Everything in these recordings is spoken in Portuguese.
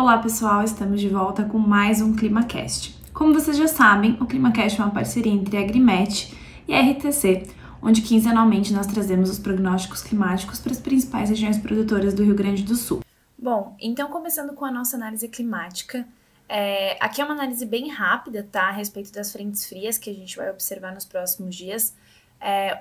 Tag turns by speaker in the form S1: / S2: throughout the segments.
S1: Olá pessoal, estamos de volta com mais um ClimaCast. Como vocês já sabem, o ClimaCast é uma parceria entre a Agrimet e a RTC, onde quinzenalmente nós trazemos os prognósticos climáticos para as principais regiões produtoras do Rio Grande do Sul. Bom, então começando com a nossa análise climática, aqui é uma análise bem rápida, tá, a respeito das frentes frias que a gente vai observar nos próximos dias.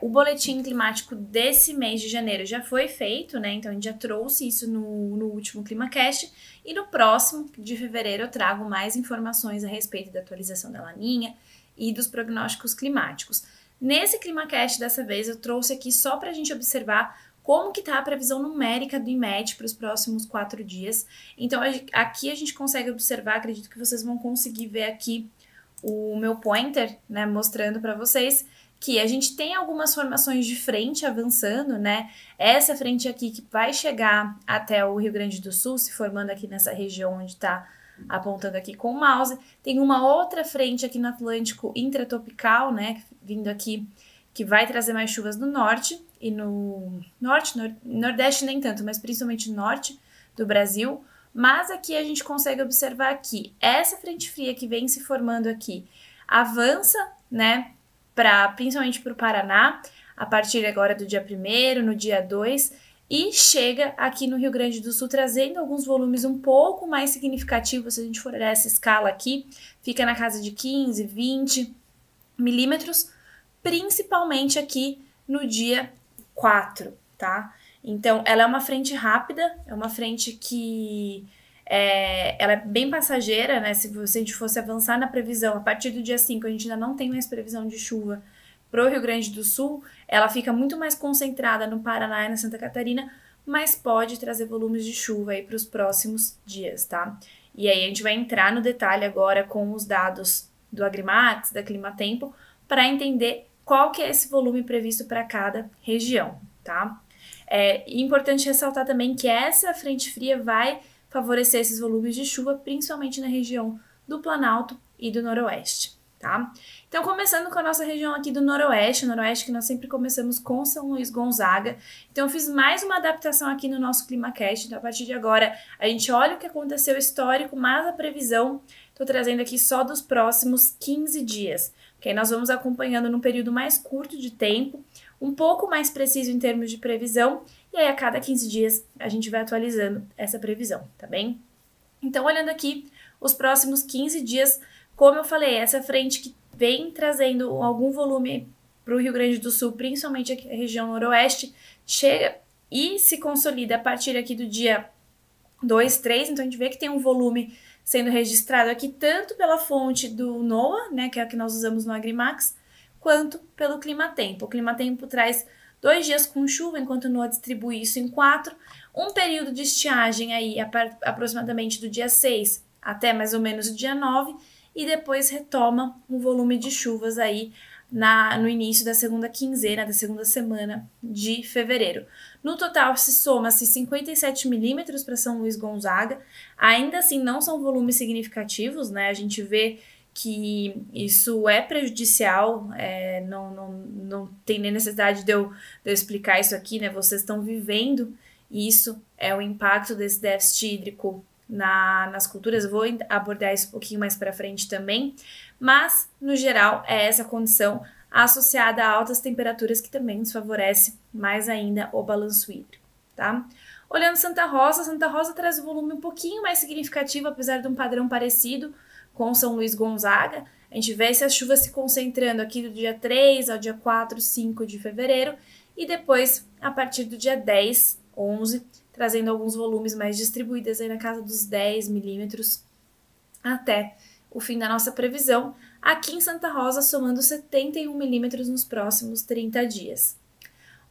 S1: O boletim climático desse mês de janeiro já foi feito, né? Então a gente já trouxe isso no último ClimaCast, e no próximo, de fevereiro, eu trago mais informações a respeito da atualização da Laninha e dos prognósticos climáticos. Nesse ClimaCast, dessa vez, eu trouxe aqui só para a gente observar como que está a previsão numérica do IMET para os próximos 4 dias. Então aqui a gente consegue observar, acredito que vocês vão conseguir ver aqui o meu pointer, né, mostrando para vocês que a gente tem algumas formações de frente avançando, né? Essa frente aqui que vai chegar até o Rio Grande do Sul, se formando aqui nessa região onde está apontando aqui com o mouse. Tem uma outra frente aqui no Atlântico intratropical, né? Vindo aqui, que vai trazer mais chuvas no norte e no nordeste nem tanto, mas principalmente no norte do Brasil. Mas aqui a gente consegue observar que essa frente fria que vem se formando aqui avança, né? Principalmente para o Paraná, a partir agora do dia 1º, no dia 2, e chega aqui no Rio Grande do Sul, trazendo alguns volumes um pouco mais significativos. Se a gente for olhar essa escala aqui, fica na casa de 15, 20 milímetros, principalmente aqui no dia 4, tá? Então, ela é uma frente rápida, é uma frente que ela é bem passageira, né? Se a gente fosse avançar na previsão, a partir do dia 5, a gente ainda não tem mais previsão de chuva para o Rio Grande do Sul, ela fica muito mais concentrada no Paraná e na Santa Catarina, mas pode trazer volumes de chuva aí para os próximos dias, tá? E aí a gente vai entrar no detalhe agora com os dados do Agrimax, da Climatempo, para entender qual que é esse volume previsto para cada região, tá? É importante ressaltar também que essa frente fria vai favorecer esses volumes de chuva, principalmente na região do Planalto e do Noroeste, tá? Então, começando com a nossa região aqui do Noroeste que nós sempre começamos com São Luís Gonzaga. Então, eu fiz mais uma adaptação aqui no nosso ClimaCast. Então, a partir de agora, a gente olha o que aconteceu histórico, mas a previsão, estou trazendo aqui só dos próximos 15 dias, porque aí nós vamos acompanhando num período mais curto de tempo, um pouco mais preciso em termos de previsão, e aí a cada 15 dias a gente vai atualizando essa previsão, tá bem? Então, olhando aqui os próximos 15 dias, como eu falei, essa frente que vem trazendo algum volume para o Rio Grande do Sul, principalmente aqui na região noroeste, chega e se consolida a partir aqui do dia 2, 3, então a gente vê que tem um volume sendo registrado aqui tanto pela fonte do NOAA, né, que é a que nós usamos no Agrimax, quanto pelo Climatempo. O Climatempo traz 2 dias com chuva, enquanto o NOAA distribui isso em 4, um período de estiagem aí aproximadamente do dia 6 até mais ou menos o dia 9, e depois retoma um volume de chuvas aí no início da segunda quinzena, da segunda semana de fevereiro. No total, se soma-se 57 milímetros para São Luís Gonzaga. Ainda assim, não são volumes significativos, né? A gente vê que isso é prejudicial, não tem nem necessidade de eu explicar isso aqui, né? Vocês estão vivendo isso, é o impacto desse déficit hídrico nas culturas. Eu vou abordar isso um pouquinho mais para frente também, mas, no geral, é essa condição associada a altas temperaturas que também nos favorece mais ainda o balanço hídrico, tá? Olhando Santa Rosa traz um volume um pouquinho mais significativo, apesar de um padrão parecido com São Luís Gonzaga. A gente vê essas chuvas se concentrando aqui do dia 3 ao dia 4, 5 de fevereiro, e depois, a partir do dia 10, 11, trazendo alguns volumes mais distribuídos aí na casa dos 10 milímetros até o fim da nossa previsão. Aqui em Santa Rosa, somando 71 milímetros nos próximos 30 dias.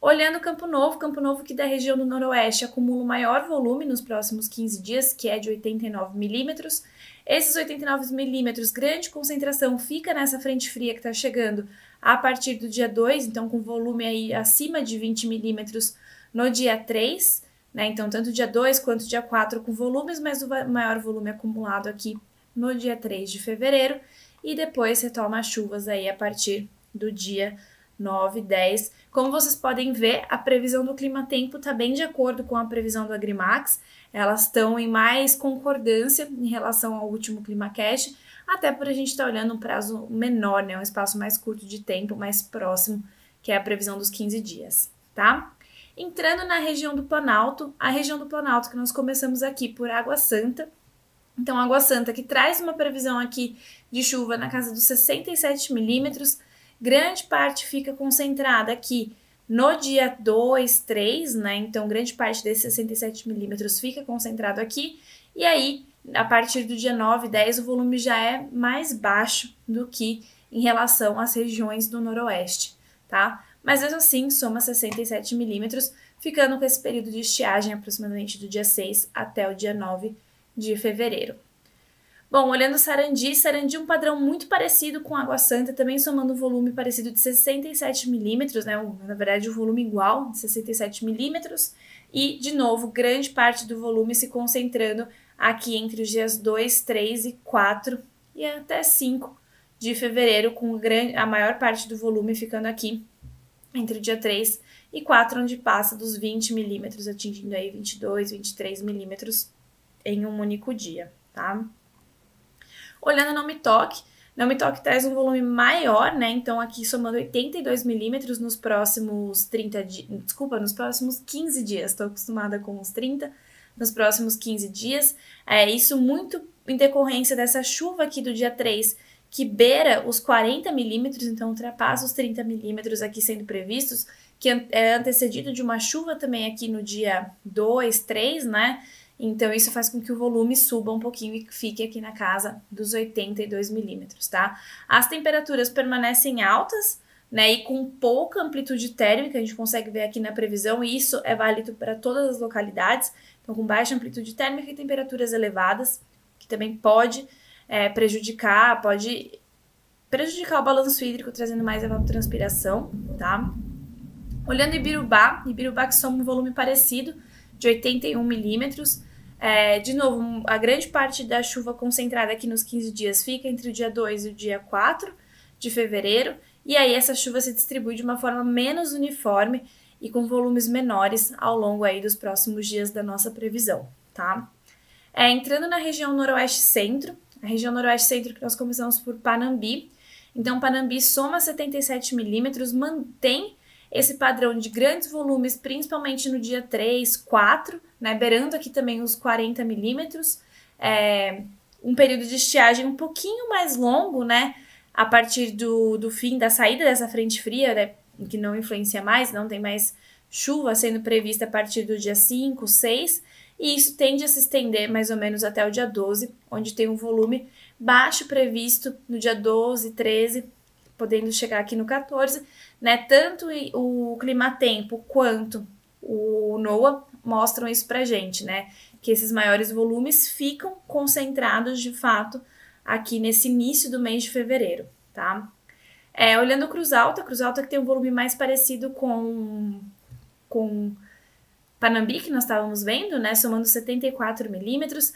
S1: Olhando Campo Novo que da região do Noroeste acumula o maior volume nos próximos 15 dias, que é de 89 milímetros. Esses 89 milímetros, grande concentração, fica nessa frente fria que está chegando a partir do dia 2, então com volume aí acima de 20 milímetros no dia 3, né? Então tanto dia 2 quanto dia 4 com volumes, mas o maior volume acumulado aqui no dia 3 de fevereiro, e depois retoma as chuvas aí a partir do dia 9, 10. Como vocês podem ver, a previsão do clima-tempo está bem de acordo com a previsão do Agrimax. Elas estão em mais concordância em relação ao último ClimaCast, até por a gente estar olhando um prazo menor, né? Um espaço mais curto de tempo, mais próximo, que é a previsão dos 15 dias, tá? Entrando na região do Planalto, a região do Planalto que nós começamos aqui por Água Santa. Então, Água Santa que traz uma previsão aqui de chuva na casa dos 67 milímetros, grande parte fica concentrada aqui no dia 2, 3, né? Então, grande parte desses 67 milímetros fica concentrado aqui. E aí, a partir do dia 9, 10, o volume já é mais baixo do que em relação às regiões do noroeste, tá? Mas, mesmo assim, soma 67 milímetros, ficando com esse período de estiagem aproximadamente do dia 6 até o dia 9 de fevereiro. Bom, olhando Sarandi um padrão muito parecido com Água Santa, também somando um volume parecido de 67 milímetros, né? Na verdade, o volume igual, de 67 milímetros. E, de novo, grande parte do volume se concentrando aqui entre os dias 2, 3 e 4 e até 5 de fevereiro, com a maior parte do volume ficando aqui entre o dia 3 e 4, onde passa dos 20 milímetros, atingindo aí 22, 23 milímetros em um único dia, tá? Olhando Não Me Toque, Não Me Toque traz um volume maior, né? Então, aqui somando 82 milímetros nos próximos nos próximos 15 dias. Estou acostumada com os 30, nos próximos 15 dias. Isso muito em decorrência dessa chuva aqui do dia 3, que beira os 40 milímetros, então ultrapassa os 30 milímetros aqui sendo previstos, que é antecedido de uma chuva também aqui no dia 2, 3, né? Então, isso faz com que o volume suba um pouquinho e fique aqui na casa dos 82 milímetros, tá? As temperaturas permanecem altas, né? E com pouca amplitude térmica, a gente consegue ver aqui na previsão, e isso é válido para todas as localidades. Então, com baixa amplitude térmica e temperaturas elevadas, que também pode prejudicar o balanço hídrico, trazendo mais evapotranspiração, tá? Olhando Ibirubá que soma um volume parecido, de 81 milímetros. De novo, a grande parte da chuva concentrada aqui nos 15 dias fica entre o dia 2 e o dia 4 de fevereiro, e aí essa chuva se distribui de uma forma menos uniforme e com volumes menores ao longo aí dos próximos dias da nossa previsão, tá? Entrando na região noroeste-centro, a região noroeste-centro que nós começamos por Panambi, então Panambi soma 77 milímetros, mantém esse padrão de grandes volumes, principalmente no dia 3, 4, né, beirando aqui também os 40 milímetros, um período de estiagem um pouquinho mais longo, né, a partir do fim da saída dessa frente fria, né, que não influencia mais, não tem mais chuva sendo prevista a partir do dia 5, 6, e isso tende a se estender mais ou menos até o dia 12, onde tem um volume baixo previsto no dia 12, 13, podendo chegar aqui no 14, né? Tanto o clima-tempo quanto o NOAA mostram isso pra gente, né? Que esses maiores volumes ficam concentrados, de fato, aqui nesse início do mês de fevereiro, tá? Olhando Cruz Alta que tem um volume mais parecido com Panambi, que nós estávamos vendo, né? Somando 74 milímetros.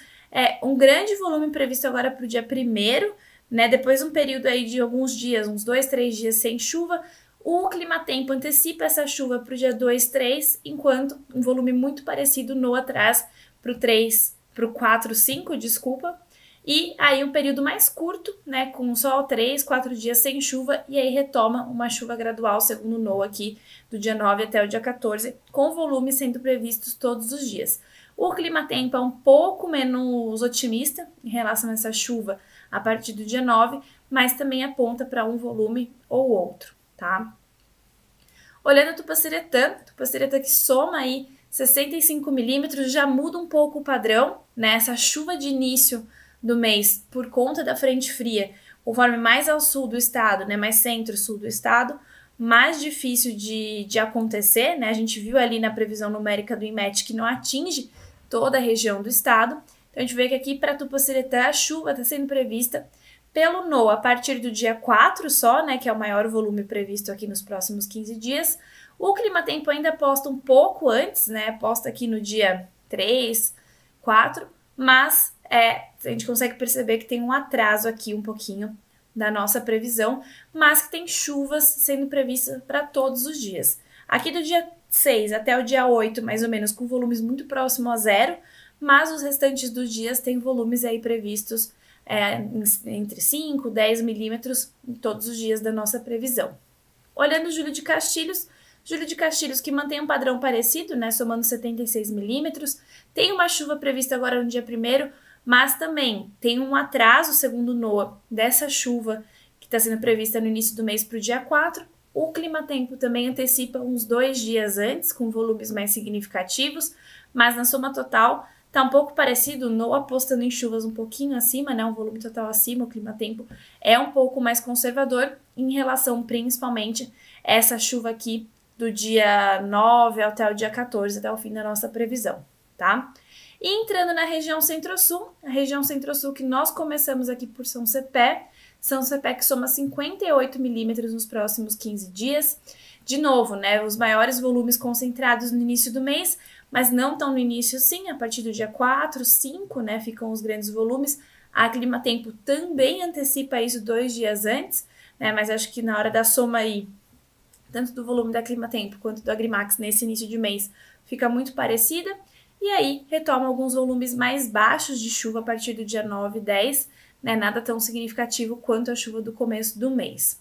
S1: Um grande volume previsto agora para o dia 1º, né? Depois um período aí de alguns dias, uns 2, 3 dias sem chuva, o clima-tempo antecipa essa chuva para o dia 2, 3, enquanto um volume muito parecido no atrás para o 4, 5, desculpa. E aí um período mais curto, né, com só 3, 4 dias sem chuva, e aí retoma uma chuva gradual, segundo o NOAA aqui, do dia 9 até o dia 14, com volumes sendo previstos todos os dias. O clima-tempo é um pouco menos otimista em relação a essa chuva a partir do dia 9, mas também aponta para um volume ou outro, tá? Olhando Tupaciretã que soma aí 65 milímetros, já muda um pouco o padrão, né? Essa chuva de início do mês, por conta da frente fria, conforme mais ao sul do estado, né? Mais centro-sul do estado, mais difícil de acontecer, né? A gente viu ali na previsão numérica do IMET que não atinge toda a região do estado. Então, a gente vê que aqui para Tupaciretã a chuva está sendo prevista pelo NOAA a partir do dia 4 só, né, que é o maior volume previsto aqui nos próximos 15 dias. O clima-tempo ainda aposta um pouco antes, né, aposta aqui no dia 3, 4, mas a gente consegue perceber que tem um atraso aqui um pouquinho da nossa previsão, mas que tem chuvas sendo previstas para todos os dias. Aqui do dia 6 até o dia 8, mais ou menos, com volumes muito próximos a zero, mas os restantes dos dias têm volumes aí previstos entre 5 e 10 milímetros em todos os dias da nossa previsão. Olhando Júlio de Castilhos que mantém um padrão parecido, né, somando 76 milímetros, tem uma chuva prevista agora no dia 1º, mas também tem um atraso, segundo o NOAA, dessa chuva que está sendo prevista no início do mês para o dia 4. O Climatempo também antecipa uns 2 dias antes, com volumes mais significativos, mas na soma total está um pouco parecido, o NOAA apostando em chuvas um pouquinho acima, né, um volume total acima, o Climatempo é um pouco mais conservador em relação principalmente a essa chuva aqui do dia 9 até o dia 14, até o fim da nossa previsão, tá? E entrando na região Centro-Sul, a região Centro-Sul que nós começamos aqui por São Cepé que soma 58 milímetros nos próximos 15 dias. De novo, né, os maiores volumes concentrados no início do mês, mas não tão no início sim, a partir do dia 4, 5, né, ficam os grandes volumes. A Climatempo também antecipa isso 2 dias antes, né, mas acho que na hora da soma aí, tanto do volume da Climatempo quanto do Agrimax nesse início de mês, fica muito parecida. E aí, retoma alguns volumes mais baixos de chuva a partir do dia 9 e 10, né, nada tão significativo quanto a chuva do começo do mês.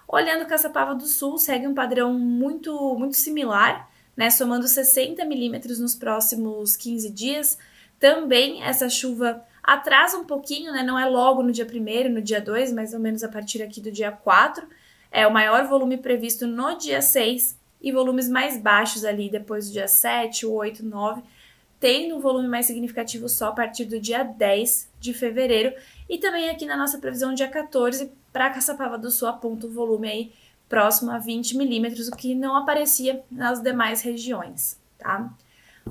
S1: Olhando Caçapava do Sul, segue um padrão muito similar, né, somando 60 milímetros nos próximos 15 dias. Também essa chuva atrasa um pouquinho, né, não é logo no dia 1º, no dia 2, mais ou menos a partir aqui do dia 4, é o maior volume previsto no dia 6 e volumes mais baixos ali depois do dia 7, 8, 9, tendo um volume mais significativo só a partir do dia 10 de fevereiro. E também aqui na nossa previsão, dia 14, para Caçapava do Sul, aponta o volume aí próximo a 20 milímetros, o que não aparecia nas demais regiões, tá?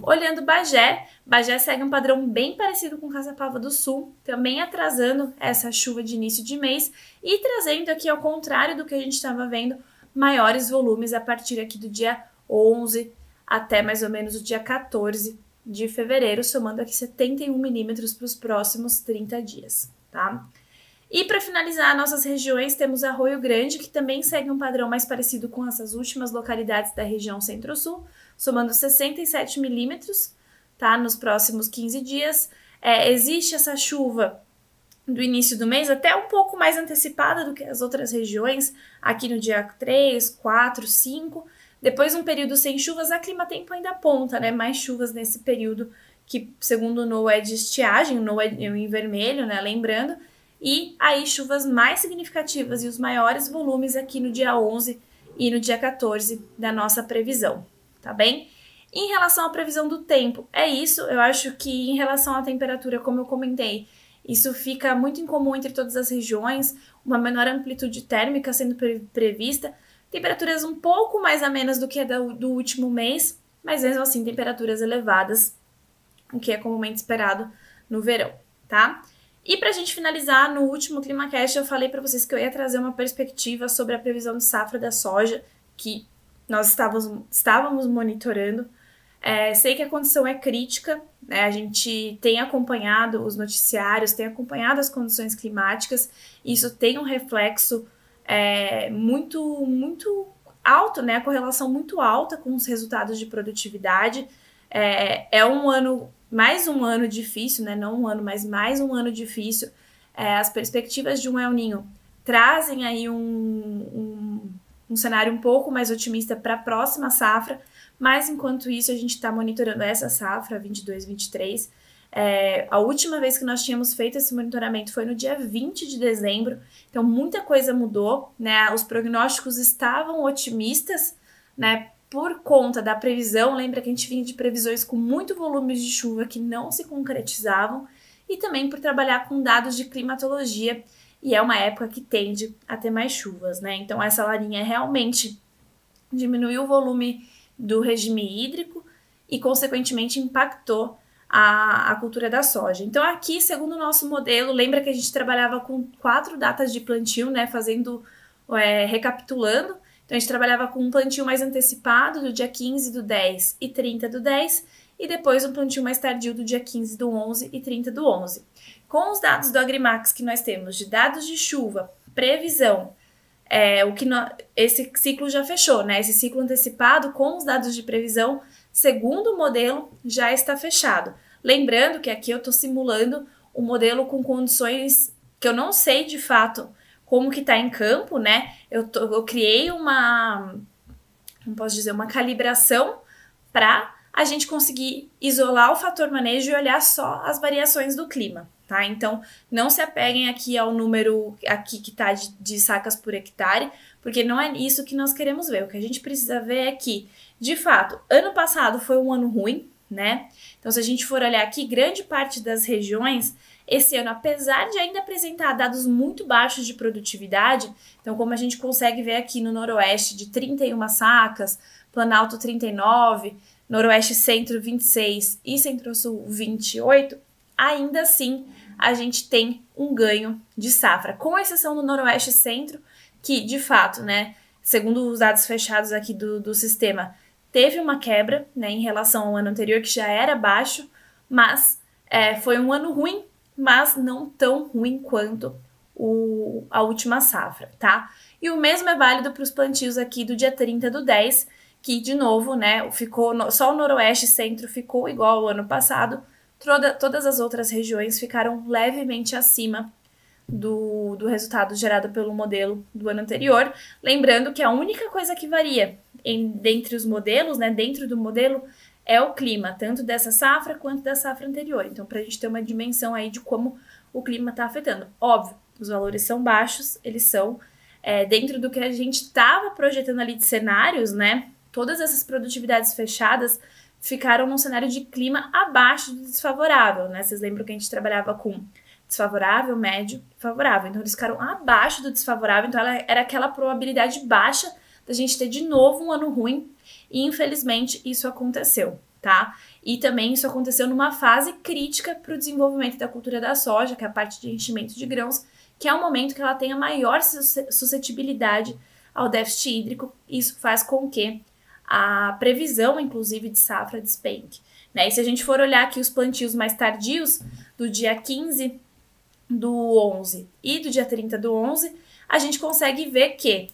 S1: Olhando Bagé segue um padrão bem parecido com Caçapava do Sul, também atrasando essa chuva de início de mês e trazendo aqui, ao contrário do que a gente estava vendo, maiores volumes a partir aqui do dia 11 até mais ou menos o dia 14 de fevereiro, somando aqui 71 milímetros para os próximos 30 dias, tá? E para finalizar nossas regiões, temos Arroio Grande, que também segue um padrão mais parecido com essas últimas localidades da região Centro-Sul, somando 67 milímetros, tá? Nos próximos 15 dias. Existe essa chuva do início do mês, até um pouco mais antecipada do que as outras regiões, aqui no dia 3, 4, 5. Depois um período sem chuvas, a Climatempo ainda aponta, né? Mais chuvas nesse período, que segundo o NOAA é de estiagem, o NOAA é em vermelho, né? Lembrando. E aí chuvas mais significativas e os maiores volumes aqui no dia 11 e no dia 14 da nossa previsão, tá bem? Em relação à previsão do tempo, é isso. Eu acho que em relação à temperatura, como eu comentei, isso fica muito incomum entre todas as regiões, uma menor amplitude térmica sendo prevista, temperaturas um pouco mais amenas do que a do último mês, mas mesmo assim temperaturas elevadas, o que é comumente esperado no verão, tá? E para a gente finalizar, no último ClimaCast eu falei para vocês que eu ia trazer uma perspectiva sobre a previsão de safra da soja, que nós estávamos monitorando. Sei que a condição é crítica, né? A gente tem acompanhado os noticiários, tem acompanhado as condições climáticas, e isso tem um reflexo muito alto, né? A correlação muito alta com os resultados de produtividade. Mais um ano difícil, né? Não um ano, mas mais um ano difícil. As perspectivas de um El Niño trazem aí um cenário um pouco mais otimista para a próxima safra, mas enquanto isso a gente está monitorando essa safra 22-23. A última vez que nós tínhamos feito esse monitoramento foi no dia 20 de dezembro, então muita coisa mudou, né? Os prognósticos estavam otimistas, né? Por conta da previsão, lembra que a gente vinha de previsões com muito volume de chuva que não se concretizavam, e também por trabalhar com dados de climatologia, e é uma época que tende a ter mais chuvas, né? Então essa laninha realmente diminuiu o volume do regime hídrico e consequentemente impactou a cultura da soja. Então aqui, segundo o nosso modelo, lembra que a gente trabalhava com 4 datas de plantio, né? Recapitulando. Então, a gente trabalhava com um plantio mais antecipado do dia 15 do 10 e 30 do 10, e depois um plantio mais tardio do dia 15 do 11 e 30 do 11. Com os dados do Agrimax que nós temos de dados de chuva previsão, esse ciclo já fechou, né? Esse ciclo antecipado com os dados de previsão, segundo o modelo, já está fechado. Lembrando que aqui eu estou simulando um modelo com condições que eu não sei de fato como que está em campo, né? Eu criei uma calibração para a gente conseguir isolar o fator manejo e olhar só as variações do clima, tá? Então, não se apeguem aqui ao número aqui que tá de sacas por hectare, porque não é isso que nós queremos ver. O que a gente precisa ver é que, de fato, ano passado foi um ano ruim, né? Então, se a gente for olhar aqui, grande parte das regiões, esse ano, apesar de ainda apresentar dados muito baixos de produtividade, então como a gente consegue ver aqui no Noroeste de 31 sacas, Planalto 39, Noroeste Centro 26 e Centro-Sul 28, ainda assim a gente tem um ganho de safra, com exceção do Noroeste Centro, que de fato, né, segundo os dados fechados aqui do sistema, teve uma quebra, né, em relação ao ano anterior, que já era baixo, mas foi um ano ruim, mas não tão ruim quanto a última safra, tá? E o mesmo é válido para os plantios aqui do dia 30/10, que, de novo, né, só o Noroeste Centro ficou igual ao ano passado, todas as outras regiões ficaram levemente acima do resultado gerado pelo modelo do ano anterior. Lembrando que a única coisa que varia dentre os modelos, né, dentro do modelo, é o clima, tanto dessa safra quanto da safra anterior. Então, para a gente ter uma dimensão aí de como o clima está afetando. Óbvio, os valores são baixos, eles são dentro do que a gente estava projetando ali de cenários, né? Todas essas produtividades fechadas ficaram num cenário de clima abaixo do desfavorável, né? Vocês lembram que a gente trabalhava com desfavorável, médio e favorável. Então, eles ficaram abaixo do desfavorável, então era aquela probabilidade baixa da gente ter de novo um ano ruim, e infelizmente isso aconteceu, tá? E também isso aconteceu numa fase crítica para o desenvolvimento da cultura da soja, que é a parte de enchimento de grãos, que é o momento que ela tem a maior suscetibilidade ao déficit hídrico. Isso faz com que a previsão, inclusive, de safra despenque, né? E se a gente for olhar aqui os plantios mais tardios, do dia 15/11 e do dia 30/11, a gente consegue ver que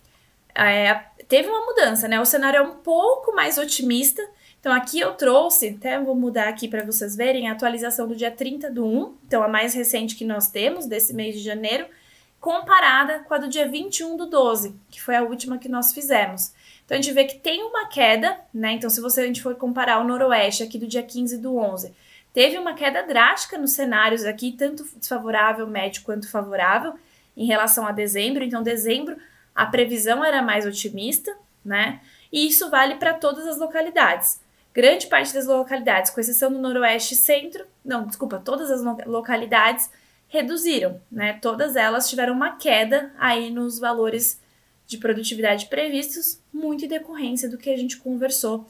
S1: teve uma mudança, né? O cenário é um pouco mais otimista. Então, aqui eu trouxe, até vou mudar aqui para vocês verem, a atualização do dia 30/1, então a mais recente que nós temos, desse mês de janeiro, comparada com a do dia 21/12, que foi a última que nós fizemos. Então, a gente vê que tem uma queda, né? Então, se a gente for comparar o Noroeste aqui do dia 15/11, teve uma queda drástica nos cenários aqui, tanto desfavorável, médio, quanto favorável, em relação a dezembro. Então, dezembro, a previsão era mais otimista, né? E isso vale para todas as localidades. Grande parte das localidades, com exceção do Noroeste Centro, todas as localidades reduziram, né? Todas elas tiveram uma queda aí nos valores de produtividade previstos, muito em decorrência do que a gente conversou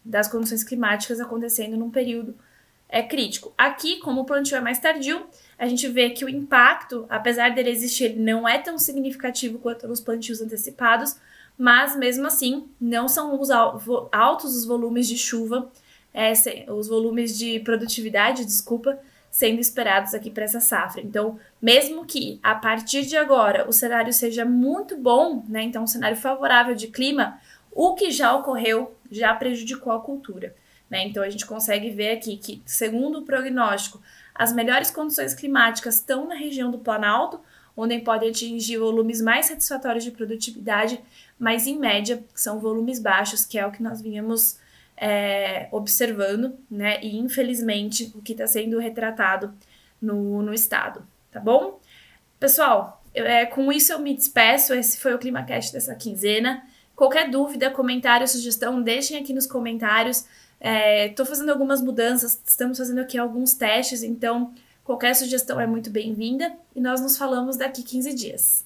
S1: das condições climáticas acontecendo num período crítico. Aqui, como o plantio é mais tardio, a gente vê que o impacto, apesar dele existir, ele não é tão significativo quanto nos plantios antecipados, mas mesmo assim não são altos os volumes de chuva, os volumes de produtividade, sendo esperados aqui para essa safra. Então, mesmo que a partir de agora o cenário seja muito bom, né, então um cenário favorável de clima, o que já ocorreu já prejudicou a cultura, né? Então, a gente consegue ver aqui que, segundo o prognóstico, as melhores condições climáticas estão na região do Planalto, onde pode atingir volumes mais satisfatórios de produtividade, mas em média são volumes baixos, que é o que nós vínhamos observando, né? E infelizmente o que está sendo retratado no estado, tá bom? Pessoal, com isso eu me despeço. Esse foi o ClimaCast dessa quinzena. Qualquer dúvida, comentário, sugestão, deixem aqui nos comentários. Estou fazendo algumas mudanças, estamos fazendo aqui alguns testes, então qualquer sugestão é muito bem-vinda e nós nos falamos daqui 15 dias.